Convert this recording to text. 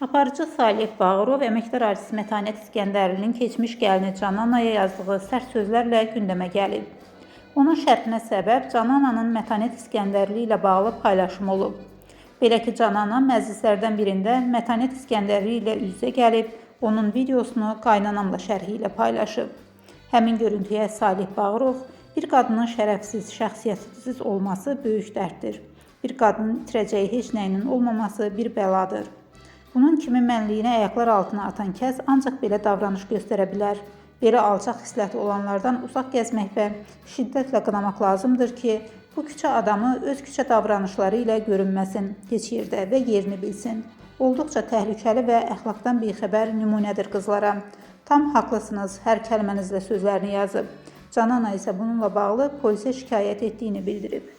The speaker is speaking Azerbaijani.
Aparıcı Salih Bağırov əməkdar artist Mətanət İskəndərlinin keçmiş gəlini Cananaya yazdığı sərt sözlərlə gündəmə gəlib. Onun şərhinə səbəb Canananın Mətanət İskəndərli ilə bağlı paylaşımı olub. Belə ki, Canana məclislərdən birində Mətanət İskəndərli ilə üz-üzə gəlib, onun videosunu qaynanamla şərhi ilə paylaşıb. Həmin görüntüyə Salih Bağırov, bir qadının şərəfsiz, şəxsiyyətsiz olması böyük dərddir. Bir qadının itirəcəyi heç nəyinin olmaması bir bəladır. Bunun kimi mənliyini ayaqlar altına atan kəs ancaq belə davranış göstərə bilər. Belə alçaq xislətli olanlardan uzaq gəzmək və şiddətlə qınamaq lazımdır ki, bu küçə adamı öz küçə davranışları ilə görünməsin, heç yerdə və yerini bilsin. Olduqca təhlükəli və əxlaqdan bixəbər nümunədir qızlara. Tam haqlısınız, hər kəlmənizlə sözlərini yazıb. Canana isə bununla bağlı polisə şikayət etdiyini bildirib.